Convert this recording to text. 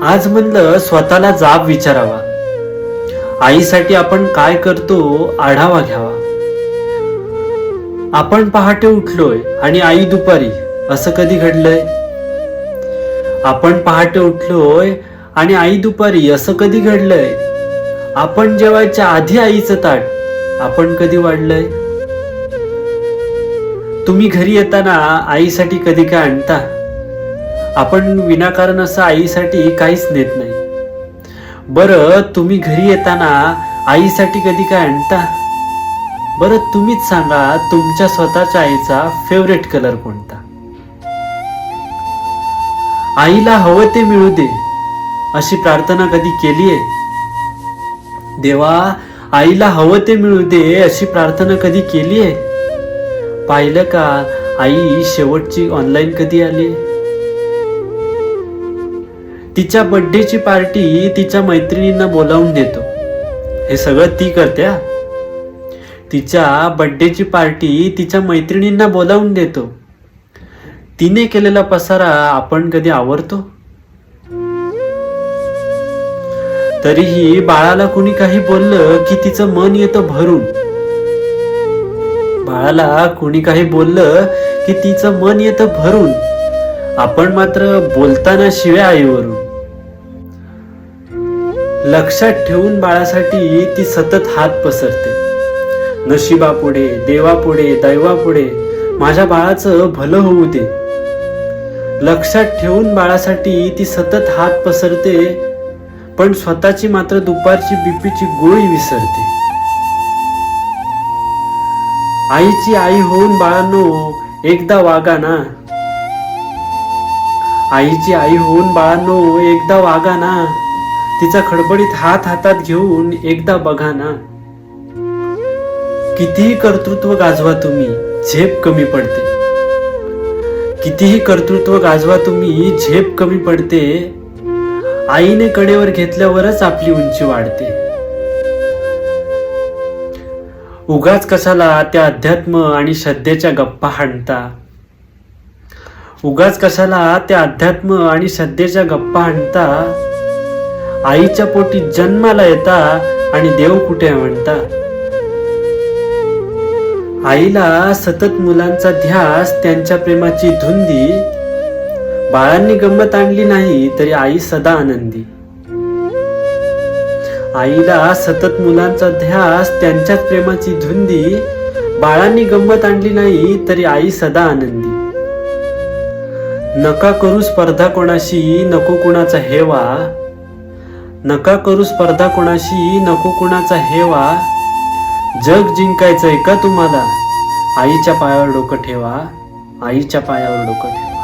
आज म्हणलं स्वतःला जाब विचारावा. आईसाठी आपण काय करतो आढावा घ्यावा. आपण पहाटे उठलोय आणि आई दुपारी, असं कधी घडलंय? आपण पहाटे उठलोय आणि आई दुपारी, असं कधी घडलंय? आपण जेवायच्या आधी आईचं ताट आपण कधी वाढलंय? तुम्ही घरी येताना आईसाठी कधी काय आणता? आपण विनाकारण असं आईसाठी काहीच नेत नाही. बरं, तुम्ही घरी येताना आईसाठी कधी काय आणता? बरं, तुम्हीच सांगा, तुमच्या स्वतःच्या आईचा फेवरेट कलर कोणता? आईला हवं ते मिळू दे, अशी प्रार्थना कधी केलीये? देवा, आईला हवं ते मिळू दे, अशी प्रार्थना कधी केलीये? पाहिलं का, आई शेवटची ऑनलाईन कधी आली? तिच्या बर्थडेची पार्टी तिच्या मैत्रिणींना बोलावून देतो. हे सगळं ती करते. तिच्या बर्थडेची पार्टी तिच्या मैत्रिणींना बोलावून देतो. तिने केलेला पसारा आपण कधी आवरतो? तरीही बाळाला कुणी काही बोललं की तिचं मन येतं भरून. बाळाला कुणी काही बोललं की तिचं मन येतं भरून. आपण मात्र बोलताना शिव्या आईवरून. लक्षात ठेवून बाळासाठी ती सतत हात पसरते. नशिबापुढे, देवापुढे, दैवापुढे माझ्या बाळाचं भलं होऊ दे. लक्षात ठेवून बाळासाठी ती सतत हात पसरते, पण स्वतःची मात्र दुपारची बीपीची गोळी विसरते. आईची आई होऊन बाळांनो एकदा वागा ना. आईची आई होऊन बाळांनो एकदा वागा ना. तिचा खडबडीत हात हातात घेऊन एकदा बघा ना. कितीही कर्तृत्व गाजवा तुम्ही, झेप कमी पडते. कितीही कर्तृत्व गाजवा तुम्ही, झेप कमी पडते. आईने कडेवर घेतल्यावरच आपली उंची वाढते. उगाच कशाला त्या अध्यात्म आणि श्रद्धेच्या गप्पा हाणता. उगाच कशाला त्या अध्यात्म आणि श्रद्धेच्या गप्पा हाणता. आईच्या पोटी जन्माला येता आणि देव कुठे म्हणता. आईला सतत मुलांचा ध्यास, त्यांच्या प्रेमाची धुंदी. बाळांनी गंमत आणली नाही तरी आई सदा आनंदी. आईला सतत मुलांचा ध्यास, त्यांच्याच प्रेमाची धुंदी. बाळांनी गंमत आणली नाही तरी आई सदा आनंदी. नका करू स्पर्धा कोणाशी, नको कुणाचा हेवा. नका करू स्पर्धा कोणाशी, नको कुणाचा हेवा. जग जिंकायचंय का तुम्हाला? आईच्या पायावर डोकं ठेवा. आईच्या पायावर डोकं ठेवा.